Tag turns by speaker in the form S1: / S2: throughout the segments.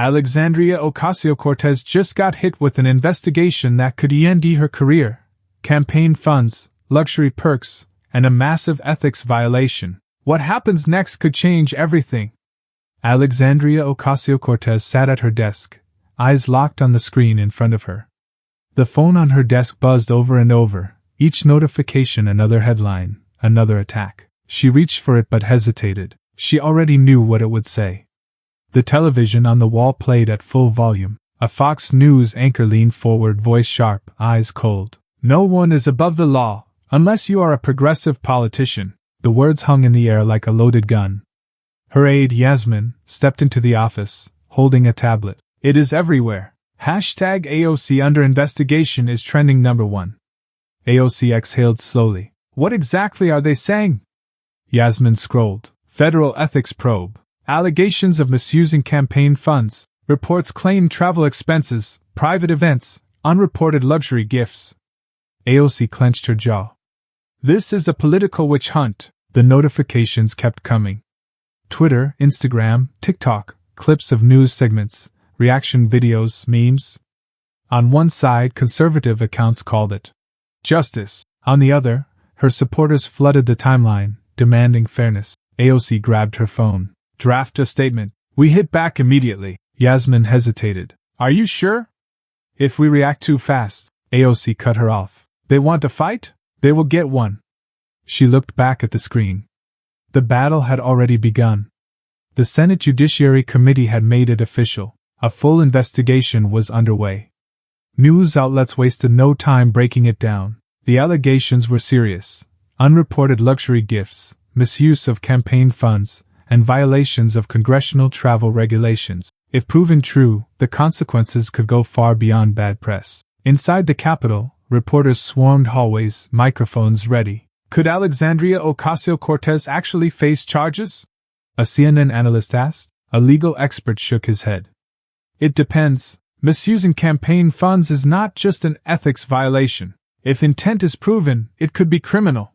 S1: Alexandria Ocasio-Cortez just got hit with an investigation that could end her career, campaign funds, luxury perks, and a massive ethics violation. What happens next could change everything. Alexandria Ocasio-Cortez sat at her desk, eyes locked on the screen in front of her. The phone on her desk buzzed over and over, each notification another headline, another attack. She reached for it but hesitated. She already knew what it would say. The television on the wall played at full volume. A Fox News anchor leaned forward, voice sharp, eyes cold. "No one is above the law, unless you are a progressive politician." The words hung in the air like a loaded gun. Her aide, Yasmin, stepped into the office, holding a tablet. "It is everywhere. Hashtag AOC under investigation is trending #1. AOC exhaled slowly. "What exactly are they saying?" Yasmin scrolled. "Federal ethics probe. Allegations of misusing campaign funds. Reports claim travel expenses, private events, unreported luxury gifts." AOC clenched her jaw. "This is a political witch hunt." The notifications kept coming. Twitter, Instagram, TikTok, clips of news segments, reaction videos, memes. On one side, conservative accounts called it justice. On the other, her supporters flooded the timeline, demanding fairness. AOC grabbed her phone. "Draft a statement." "We hit back immediately." Yasmin hesitated. "Are you sure?" "If we react too fast," AOC cut her off. "They want a fight? They will get one." She looked back at the screen. The battle had already begun. The Senate Judiciary Committee had made it official. A full investigation was underway. News outlets wasted no time breaking it down. The allegations were serious. Unreported luxury gifts, misuse of campaign funds, and violations of congressional travel regulations. If proven true, the consequences could go far beyond bad press. Inside the Capitol, reporters swarmed hallways, microphones ready. Could Alexandria Ocasio-Cortez actually face charges? A CNN analyst asked. A legal expert shook his head. It depends. Misusing campaign funds is not just an ethics violation. If intent is proven, it could be criminal.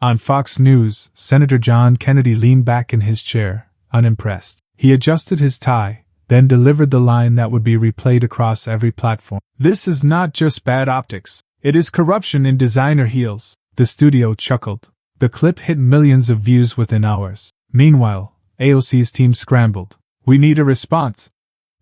S1: On Fox News, Senator John Kennedy leaned back in his chair, unimpressed. He adjusted his tie, then delivered the line that would be replayed across every platform. "This is not just bad optics. It is corruption in designer heels." The studio chuckled. The clip hit millions of views within hours. Meanwhile, AOC's team scrambled. "We need a response."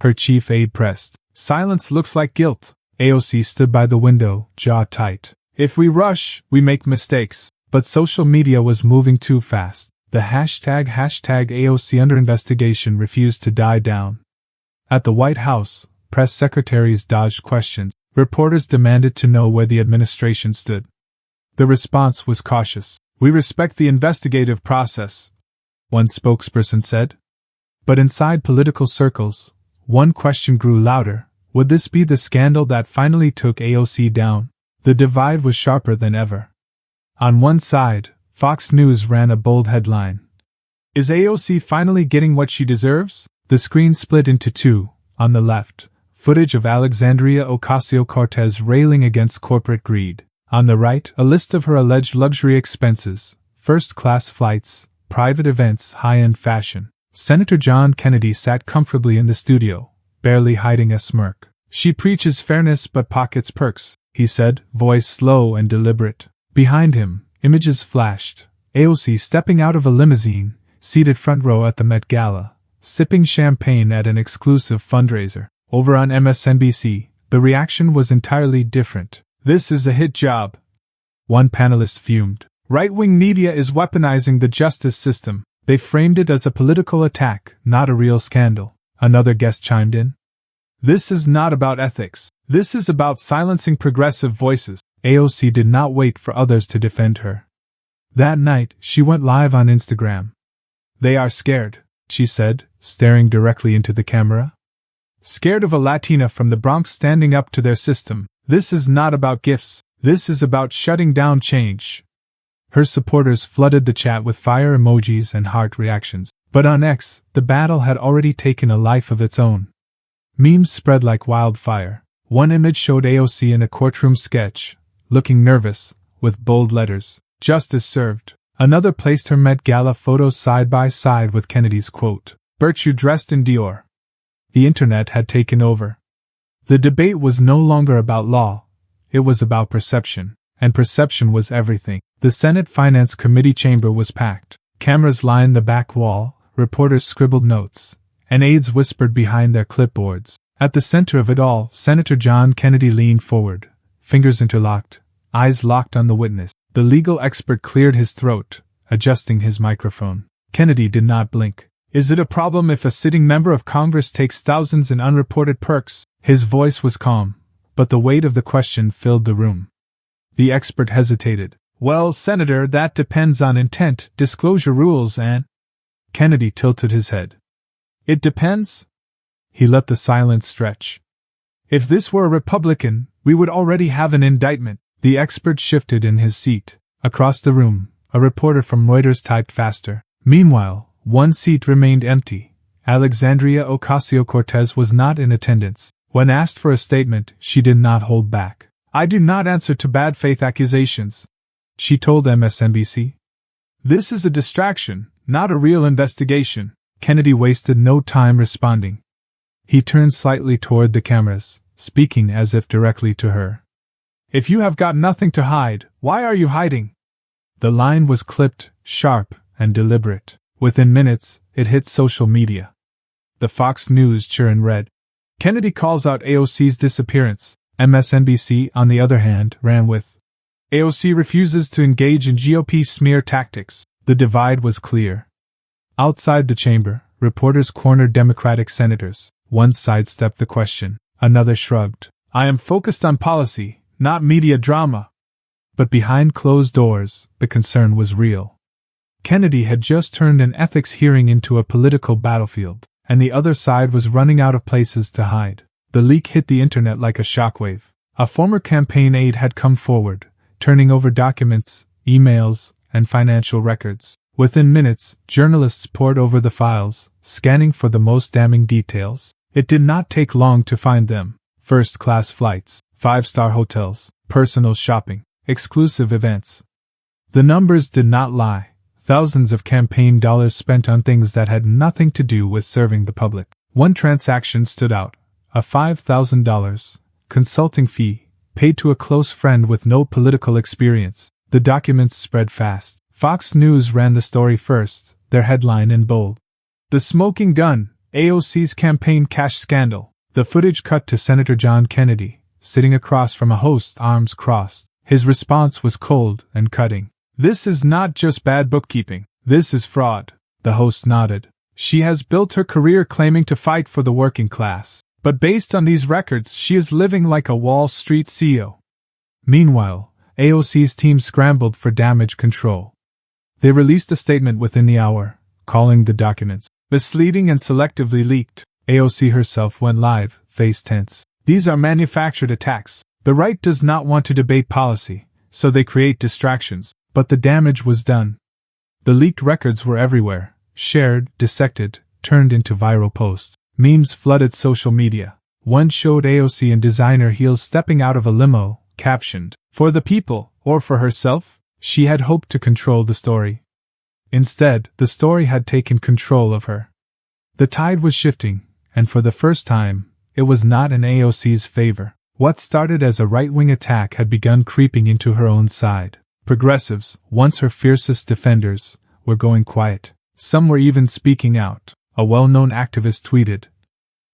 S1: Her chief aide pressed. "Silence looks like guilt." AOC stood by the window, jaw tight. "If we rush, we make mistakes." But social media was moving too fast. The hashtag AOC under investigation refused to die down. At the White House, press secretaries dodged questions. Reporters demanded to know where the administration stood. The response was cautious. "We respect the investigative process," one spokesperson said. But inside political circles, one question grew louder. Would this be the scandal that finally took AOC down? The divide was sharper than ever. On one side, Fox News ran a bold headline. "Is AOC finally getting what she deserves?" The screen split into two. On the left, footage of Alexandria Ocasio-Cortez railing against corporate greed. On the right, a list of her alleged luxury expenses, first-class flights, private events, high-end fashion. Senator John Kennedy sat comfortably in the studio, barely hiding a smirk. "She preaches fairness but pockets perks," he said, voice slow and deliberate. Behind him, images flashed. AOC stepping out of a limousine, seated front row at the Met Gala, sipping champagne at an exclusive fundraiser. Over on MSNBC, the reaction was entirely different. "This is a hit job," one panelist fumed. "Right-wing media is weaponizing the justice system. They framed it as a political attack, not a real scandal." Another guest chimed in. "This is not about ethics. This is about silencing progressive voices." AOC did not wait for others to defend her. That night, she went live on Instagram. "They are scared," she said, staring directly into the camera. "Scared of a Latina from the Bronx standing up to their system. This is not about gifts. This is about shutting down change." Her supporters flooded the chat with fire emojis and heart reactions. But on X, the battle had already taken a life of its own. Memes spread like wildfire. One image showed AOC in a courtroom sketch, looking nervous, with bold letters, "Justice served." Another placed her Met Gala photos side by side with Kennedy's quote, "Virtue dressed in Dior." The internet had taken over. The debate was no longer about law, it was about perception, and perception was everything. The Senate Finance Committee chamber was packed. Cameras lined the back wall, reporters scribbled notes, and aides whispered behind their clipboards. At the center of it all, Senator John Kennedy leaned forward, fingers interlocked, eyes locked on the witness. The legal expert cleared his throat, adjusting his microphone. Kennedy did not blink. Is it a problem if a sitting member of Congress takes thousands in unreported perks? His voice was calm, but the weight of the question filled the room. The expert hesitated. Well, Senator, that depends on intent, disclosure rules, and... Kennedy tilted his head. It depends? He let the silence stretch. If this were a Republican, we would already have an indictment. The expert shifted in his seat. Across the room, a reporter from Reuters typed faster. Meanwhile, one seat remained empty. Alexandria Ocasio-Cortez was not in attendance. When asked for a statement, she did not hold back. I do not answer to bad faith accusations, she told MSNBC. This is a distraction, not a real investigation. Kennedy wasted no time responding. He turned slightly toward the cameras, speaking as if directly to her. If you have got nothing to hide, why are you hiding? The line was clipped, sharp, and deliberate. Within minutes, it hit social media. The Fox News churn read, Kennedy calls out AOC's disappearance. MSNBC, on the other hand, ran with, AOC refuses to engage in GOP smear tactics. The divide was clear. Outside the chamber, reporters cornered Democratic senators. One sidestepped the question, another shrugged. I am focused on policy, not media drama. But behind closed doors, the concern was real. Kennedy had just turned an ethics hearing into a political battlefield, and the other side was running out of places to hide. The leak hit the internet like a shockwave. A former campaign aide had come forward, turning over documents, emails, and financial records. Within minutes, journalists pored over the files, scanning for the most damning details. It did not take long to find them. First-class flights, 5-star hotels, personal shopping, exclusive events. The numbers did not lie. Thousands of campaign dollars spent on things that had nothing to do with serving the public. One transaction stood out. A $5,000 consulting fee, paid to a close friend with no political experience. The documents spread fast. Fox News ran the story first, their headline in bold. The smoking gun, AOC's campaign cash scandal. The footage cut to Senator John Kennedy, sitting across from a host, arms crossed. His response was cold and cutting. This is not just bad bookkeeping. This is fraud. The host nodded. She has built her career claiming to fight for the working class. But based on these records, she is living like a Wall Street CEO. Meanwhile, AOC's team scrambled for damage control. They released a statement within the hour, calling the documents misleading and selectively leaked. AOC herself went live, face tense. These are manufactured attacks. The right does not want to debate policy, so they create distractions, but the damage was done. The leaked records were everywhere, shared, dissected, turned into viral posts. Memes flooded social media. One showed AOC in designer heels stepping out of a limo, captioned, "For the people, or for herself?" She had hoped to control the story. Instead, the story had taken control of her. The tide was shifting, and for the first time, it was not in AOC's favor. What started as a right-wing attack had begun creeping into her own side. Progressives, once her fiercest defenders, were going quiet. Some were even speaking out. A well-known activist tweeted,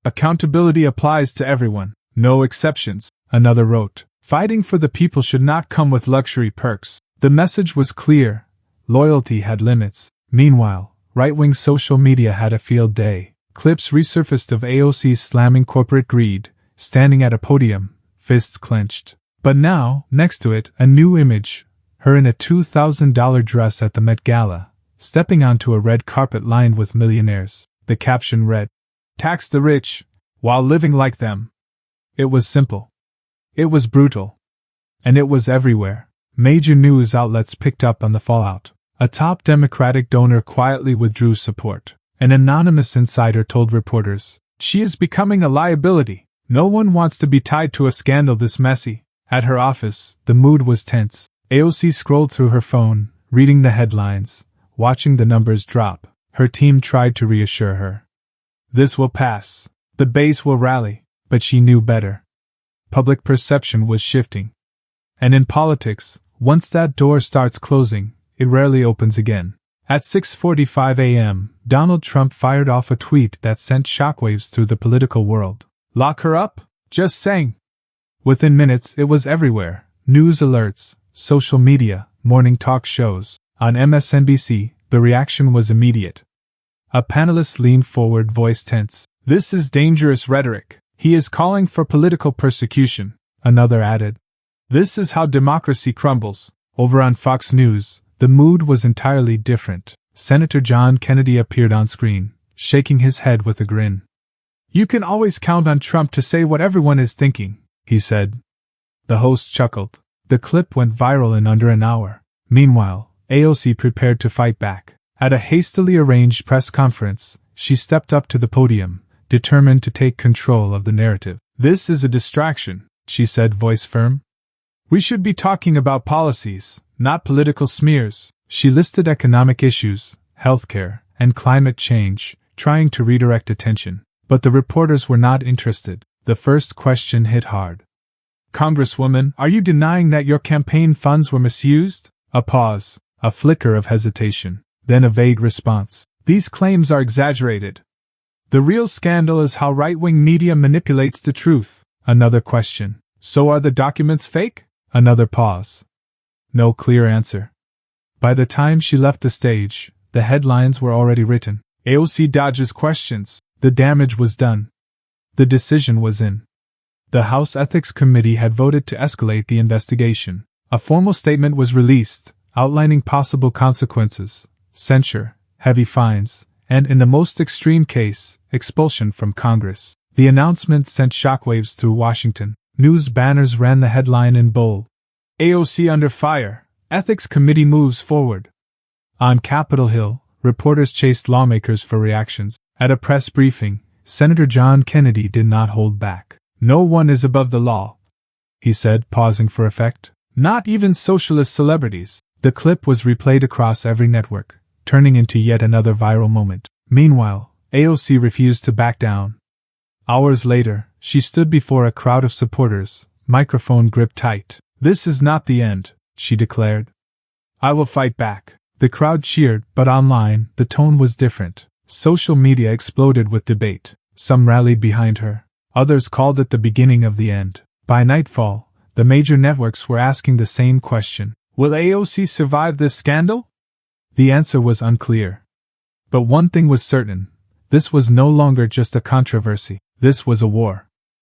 S1: "Accountability applies to everyone, no exceptions." Another wrote, "Fighting for the people should not come with luxury perks." The message was clear. Loyalty had limits. Meanwhile, right-wing social media had a field day. Clips resurfaced of AOC slamming corporate greed, standing at a podium, fists clenched. But now, next to it, a new image. Her in a $2,000 dress at the Met Gala, stepping onto a red carpet lined with millionaires. The caption read, "Tax the rich, while living like them." It was simple. It was brutal. And it was everywhere. Major news outlets picked up on the fallout. A top Democratic donor quietly withdrew support. An anonymous insider told reporters, "She is becoming a liability. No one wants to be tied to a scandal this messy." At her office, the mood was tense. AOC scrolled through her phone, reading the headlines, watching the numbers drop. Her team tried to reassure her. "This will pass. The base will rally, but she knew better. Public perception was shifting. And in politics, once that door starts closing, it rarely opens again. At 6:45 a.m., Donald Trump fired off a tweet that sent shockwaves through the political world. Lock her up? Just saying. Within minutes, it was everywhere. News alerts, social media, morning talk shows. On MSNBC, the reaction was immediate. A panelist leaned forward, voice tense. "This is dangerous rhetoric. He is calling for political persecution," another added. "This is how democracy crumbles." Over on Fox News, the mood was entirely different. Senator John Kennedy appeared on screen, shaking his head with a grin. "You can always count on Trump to say what everyone is thinking," he said. The host chuckled. The clip went viral in under an hour. Meanwhile, AOC prepared to fight back. At a hastily arranged press conference, she stepped up to the podium, determined to take control of the narrative. "This is a distraction," she said, voice firm. "We should be talking about policies, not political smears." She listed economic issues, healthcare, and climate change, trying to redirect attention. But the reporters were not interested. The first question hit hard. "Congresswoman, are you denying that your campaign funds were misused?" A pause, a flicker of hesitation, then a vague response. "These claims are exaggerated. The real scandal is how right-wing media manipulates the truth." Another question. "So are the documents fake?" Another pause. No clear answer. By the time she left the stage, the headlines were already written. AOC dodges questions. The damage was done. The decision was in. The House Ethics Committee had voted to escalate the investigation. A formal statement was released, outlining possible consequences: censure, heavy fines, and, in the most extreme case, expulsion from Congress. The announcement sent shockwaves through Washington. News banners ran the headline in bold. "AOC under fire. Ethics Committee moves forward." On Capitol Hill, reporters chased lawmakers for reactions. At a press briefing, Senator John Kennedy did not hold back. "No one is above the law," he said, pausing for effect. "Not even socialist celebrities." The clip was replayed across every network, turning into yet another viral moment. Meanwhile, AOC refused to back down. Hours later, she stood before a crowd of supporters, microphone gripped tight. "This is not the end," she declared. "I will fight back." The crowd cheered, but online, the tone was different. Social media exploded with debate. Some rallied behind her. Others called it the beginning of the end. By nightfall, the major networks were asking the same question. Will AOC survive this scandal? The answer was unclear. But one thing was certain. This was no longer just a controversy. This was a war.